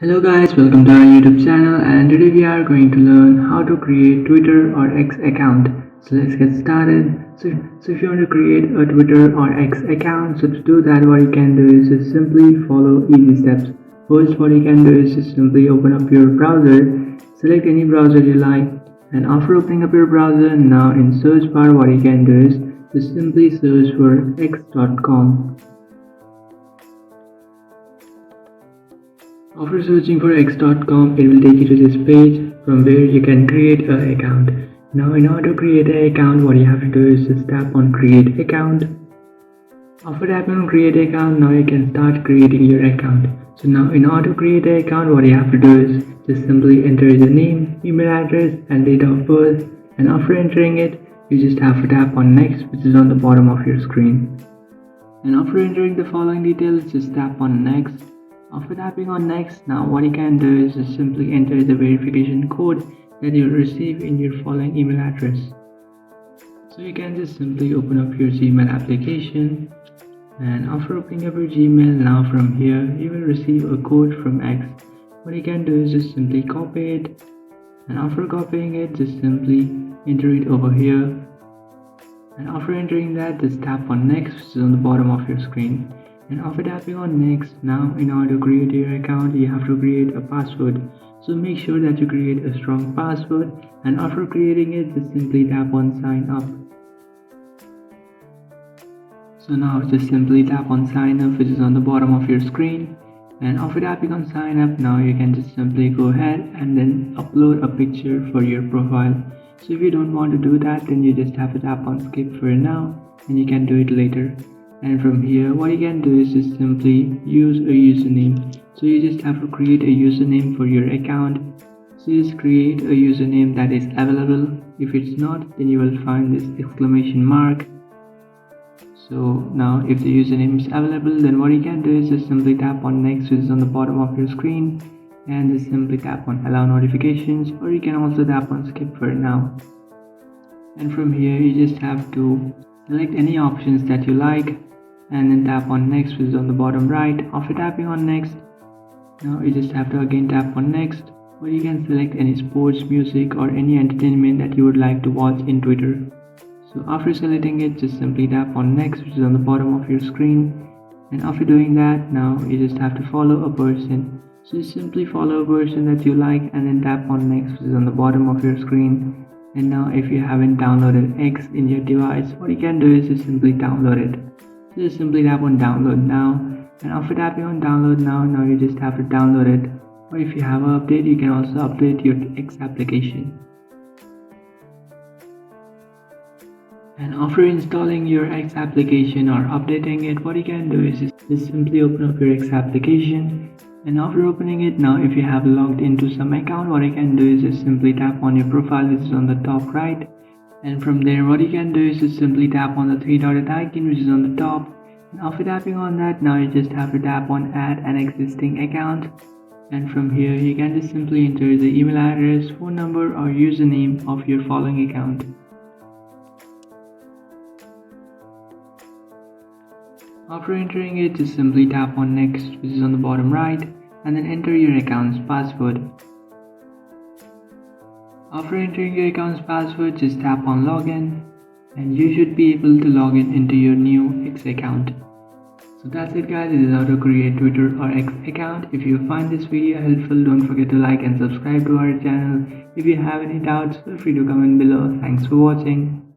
Hello guys, welcome to our YouTube channel, and today we are going to learn how to create Twitter or X account. So let's get started. So if you want to create a Twitter or X account, so to do that what you can do is just simply follow easy steps. First what you can do is just simply open up your browser, select any browser you like, and after opening up your browser, now in search bar what you can do is just simply search for x.com. After searching for x.com, it will take you to this page from where you can create an account. Now in order to create an account, what you have to do is just tap on create account. After tapping on create account, now you can start creating your account. So now in order to create an account, what you have to do is just simply enter the name, email address and date of birth, and after entering it, you just have to tap on next, which is on the bottom of your screen. And after entering the following details, just tap on next. After tapping on next, now what you can do is just simply enter the verification code that you'll receive in your following email address. So you can just simply open up your Gmail application, and after opening up your Gmail, now from here you will receive a code from X. What you can do is just simply copy it, and after copying it, just simply enter it over here, and after entering that, just tap on next, which is on the bottom of your screen. And after tapping on next, now in order to create your account, you have to create a password. So make sure that you create a strong password, and after creating it, just simply tap on sign up. So now just simply tap on sign up, which is on the bottom of your screen. And after tapping on sign up, now you can just simply go ahead and then upload a picture for your profile. So if you don't want to do that, then you just have to tap on skip for now, and you can do it later. And from here what you can do is just simply use a username. So you just have to create a username for your account. So just create a username that is available. If it's not, then you will find this exclamation mark. So now if the username is available, then what you can do is just simply tap on next, which is on the bottom of your screen, and just simply tap on allow notifications, or you can also tap on skip for now. And from here you just have to select any options that you like, and then tap on next, which is on the bottom right. After tapping on next, now you just have to again tap on next, or you can select any sports, music or any entertainment that you would like to watch in Twitter. So after selecting it, just simply tap on next, which is on the bottom of your screen, and after doing that, now you just have to follow a person. So just simply follow a person that you like and then tap on next, which is on the bottom of your screen. And now if you haven't downloaded X in your device, what you can do is just simply download it. So just simply tap on download now, and after tapping on download now you just have to download it, or if you have an update, you can also update your X application. And after installing your X application or updating it, what you can do is just simply open up your X application, and after opening it, now if you have logged into some account, what you can do is just simply tap on your profile, which is on the top right. And from there what you can do is just simply tap on the three-dotted icon, which is on the top, and after tapping on that, now you just have to tap on add an existing account, and from here you can just simply enter the email address, phone number or username of your following account. After entering it, just simply tap on next, which is on the bottom right, and then enter your account's password. After entering your account's password, just tap on login, and you should be able to log in into your new X account. So that's it guys, this is how to create Twitter or X account. If you find this video helpful, don't forget to like and subscribe to our channel. If you have any doubts, feel free to comment below. Thanks for watching.